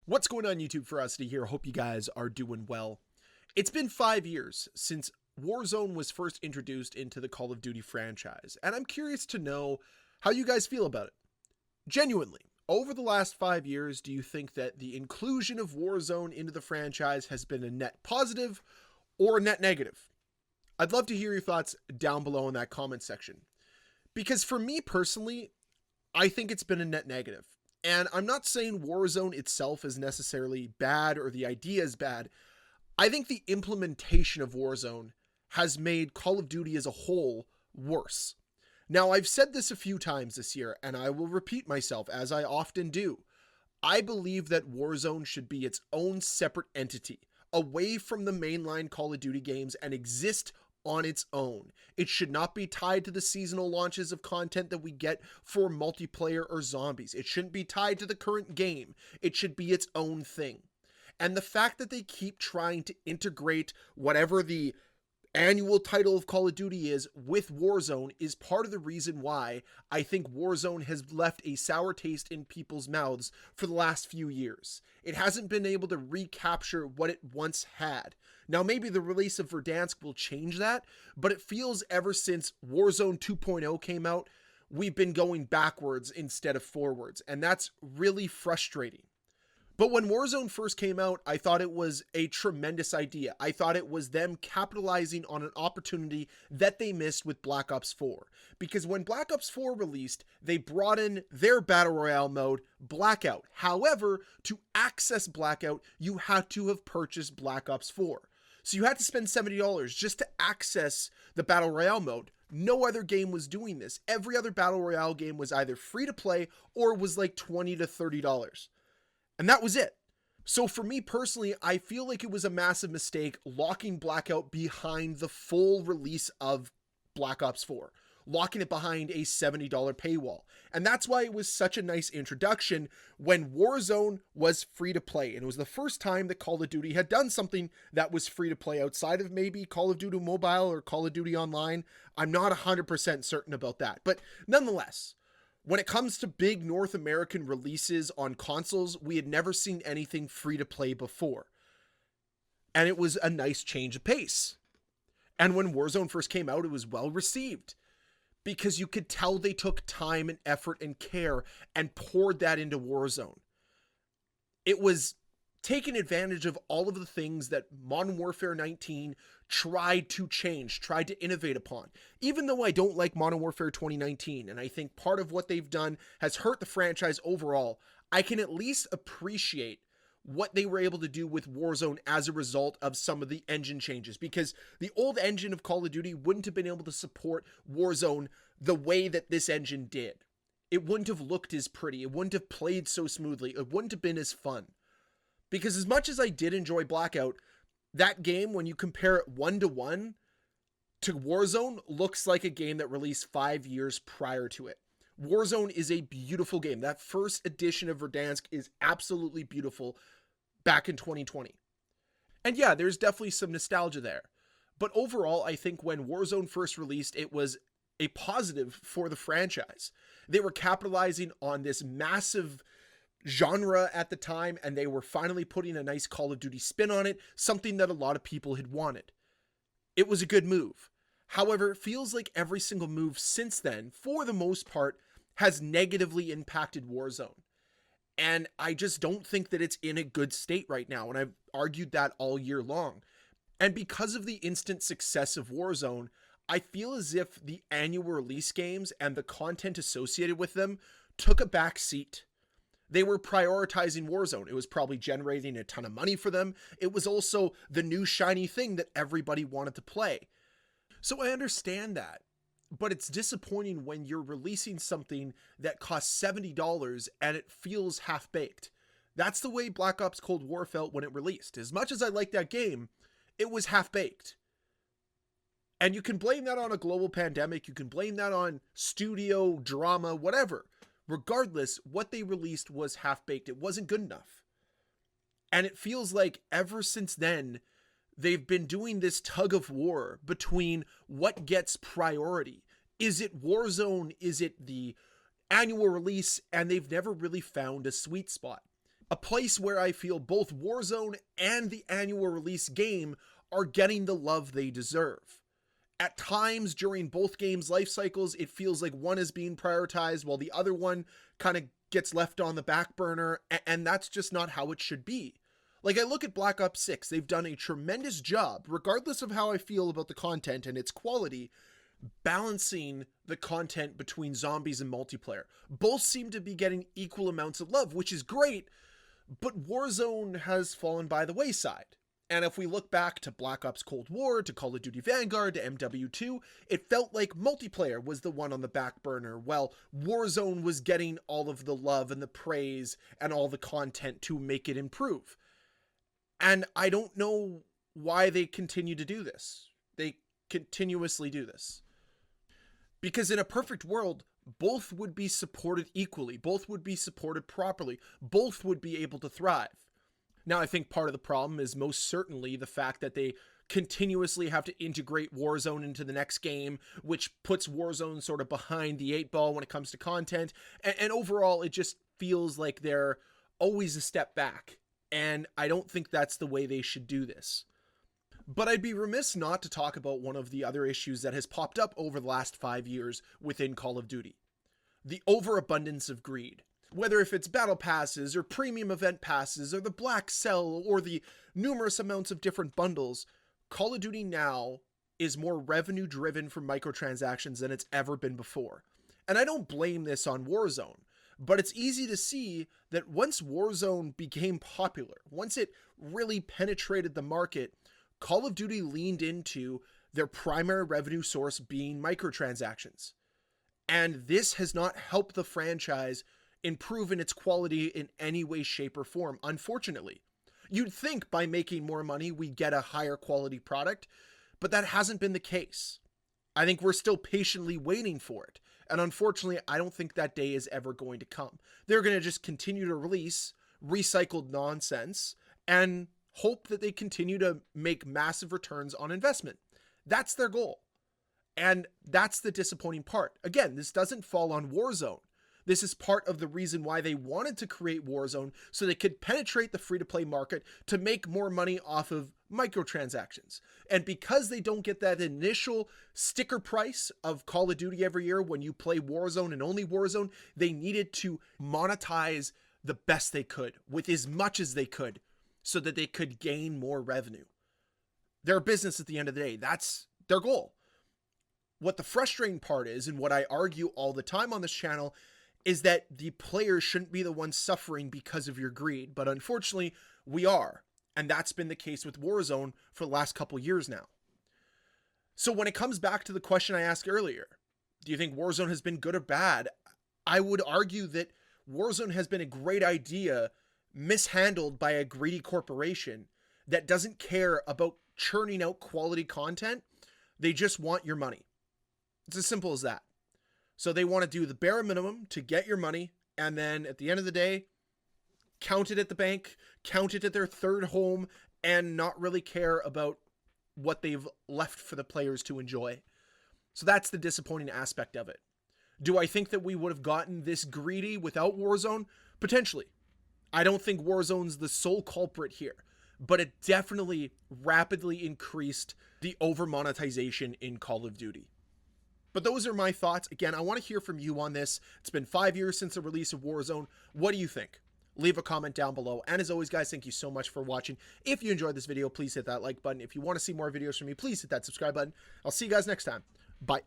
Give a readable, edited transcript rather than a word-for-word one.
What's going on, YouTube? Ferocity here. Hope you guys are doing well. It's been 5 years since Warzone was first introduced into the Call of Duty franchise, and I'm curious to know how you guys feel about it. Genuinely, over the last 5 years, do you think that the inclusion of Warzone into the franchise has been a net positive or a net negative? I'd love to hear your thoughts down below in that comment section. Because for me personally, I think it's been a net negative. And I'm not saying Warzone itself is necessarily bad or the idea is bad. I think the implementation of Warzone has made Call of Duty as a whole worse. Now, I've said this a few times this year, and I will repeat myself as I often do. I believe that Warzone should be its own separate entity, away from the mainline Call of Duty games and exist on its own. It should not be tied to the seasonal launches of content that we get for multiplayer or zombies. It shouldn't be tied to the current game. It should be its own thing. And the fact that they keep trying to integrate whatever the annual title of Call of Duty is with Warzone is part of the reason why I think Warzone has left a sour taste in people's mouths for the last few years. It hasn't been able to recapture what it once had. Now, maybe the release of Verdansk will change that, but it feels ever since Warzone 2.0 came out, we've been going backwards instead of forwards, and that's really frustrating. But when Warzone first came out, I thought it was a tremendous idea. I thought it was them capitalizing on an opportunity that they missed with Black Ops 4. Because when Black Ops 4 released, they brought in their Battle Royale mode, Blackout. However, to access Blackout, you had to have purchased Black Ops 4. So you had to spend $70 just to access the Battle Royale mode. No other game was doing this. Every other Battle Royale game was either free to play or was like $20 to $30. And that was it. So for me personally, I feel like it was a massive mistake locking Blackout behind the full release of Black Ops 4. Locking it behind a $70 paywall. And that's why it was such a nice introduction when Warzone was free to play. And it was the first time that Call of Duty had done something that was free to play outside of maybe Call of Duty Mobile or Call of Duty Online. I'm not 100% certain about that. But nonetheless, when it comes to big North American releases on consoles, we had never seen anything free to play before. And it was a nice change of pace. And when Warzone first came out, it was well received. Because you could tell they took time and effort and care and poured that into Warzone. It was taking advantage of all of the things that Modern Warfare 19 tried to change, tried to innovate upon. Even though I don't like Modern Warfare 2019, and I think part of what they've done has hurt the franchise overall, I can at least appreciate what they were able to do with Warzone as a result of some of the engine changes, because the old engine of Call of Duty wouldn't have been able to support Warzone the way that this engine did. It wouldn't have looked as pretty. It wouldn't have played so smoothly. It wouldn't have been as fun. Because as much as I did enjoy Blackout, that game, when you compare it 1-to-1 to Warzone, looks like a game that released 5 years prior to it. Warzone is a beautiful game. That first edition of Verdansk is absolutely beautiful back in 2020. And yeah, there's definitely some nostalgia there. But overall, I think when Warzone first released, it was a positive for the franchise. They were capitalizing on this massive genre at the time, and they were finally putting a nice Call of Duty spin on it, something that a lot of people had wanted. It was a good move. However, it feels like every single move since then, for the most part, has negatively impacted Warzone. And I just don't think that it's in a good state right now, and I've argued that all year long. And because of the instant success of Warzone, I feel as if the annual release games and the content associated with them took a back seat. They were prioritizing Warzone. It was probably generating a ton of money for them. It was also the new shiny thing that everybody wanted to play. So I understand that. But it's disappointing when you're releasing something that costs $70 and it feels half-baked. That's the way Black Ops Cold War felt when it released. As much as I like that game, it was half-baked. And you can blame that on a global pandemic. You can blame that on studio, drama, whatever. Regardless, what they released was half-baked. It wasn't good enough. And it feels like ever since then, they've been doing this tug of war between what gets priority. Is it Warzone? Is it the annual release? And they've never really found a sweet spot. A place where I feel both Warzone and the annual release game are getting the love they deserve. At times during both games' life cycles, it feels like one is being prioritized while the other one kind of gets left on the back burner, and that's just not how it should be. Like, I look at Black Ops 6, they've done a tremendous job, regardless of how I feel about the content and its quality, balancing the content between zombies and multiplayer. Both seem to be getting equal amounts of love, which is great, but Warzone has fallen by the wayside. And if we look back to Black Ops Cold War, to Call of Duty Vanguard, to MW2, it felt like multiplayer was the one on the back burner, while Warzone was getting all of the love and the praise and all the content to make it improve. And I don't know why they continue to do this. They continuously do this. Because in a perfect world, both would be supported equally, both would be supported properly, both would be able to thrive. Now, I think part of the problem is most certainly the fact that they continuously have to integrate Warzone into the next game, which puts Warzone sort of behind the 8 ball when it comes to content. And overall, it just feels like they're always a step back. And I don't think that's the way they should do this. But I'd be remiss not to talk about one of the other issues that has popped up over the last 5 years within Call of Duty. The overabundance of greed. Whether if it's battle passes or premium event passes or the black cell or the numerous amounts of different bundles, Call of Duty now is more revenue driven from microtransactions than it's ever been before. And I don't blame this on Warzone, but it's easy to see that once Warzone became popular, once it really penetrated the market, Call of Duty leaned into their primary revenue source being microtransactions. And this has not helped the franchise improve in its quality in any way, shape, or form, unfortunately. You'd think by making more money we'd get a higher quality product, but that hasn't been the case. I think we're still patiently waiting for it, and unfortunately I don't think that day is ever going to come. They're going to just continue to release recycled nonsense and hope that they continue to make massive returns on investment. That's their goal. And that's the disappointing part. Again, this doesn't fall on Warzone. This is part of the reason why they wanted to create Warzone, so they could penetrate the free-to-play market to make more money off of microtransactions. And because they don't get that initial sticker price of Call of Duty every year when you play Warzone and only Warzone, they needed to monetize the best they could with as much as they could so that they could gain more revenue. They're a business at the end of the day. That's their goal. What the frustrating part is, and what I argue all the time on this channel, is that the players shouldn't be the ones suffering because of your greed. But unfortunately, we are. And that's been the case with Warzone for the last couple years now. So when it comes back to the question I asked earlier, do you think Warzone has been good or bad? I would argue that Warzone has been a great idea mishandled by a greedy corporation that doesn't care about churning out quality content. They just want your money. It's as simple as that. So they want to do the bare minimum to get your money, and then at the end of the day, count it at the bank, count it at their third home, and not really care about what they've left for the players to enjoy. So that's the disappointing aspect of it. Do I think that we would have gotten this greedy without Warzone? Potentially. I don't think Warzone's the sole culprit here, but it definitely rapidly increased the over-monetization in Call of Duty. But those are my thoughts. Again, I want to hear from you on this. It's been 5 years since the release of Warzone. What do you think? Leave a comment down below. And as always, guys, thank you so much for watching. If you enjoyed this video, please hit that like button. If you want to see more videos from me, please hit that subscribe button. I'll see you guys next time. Bye.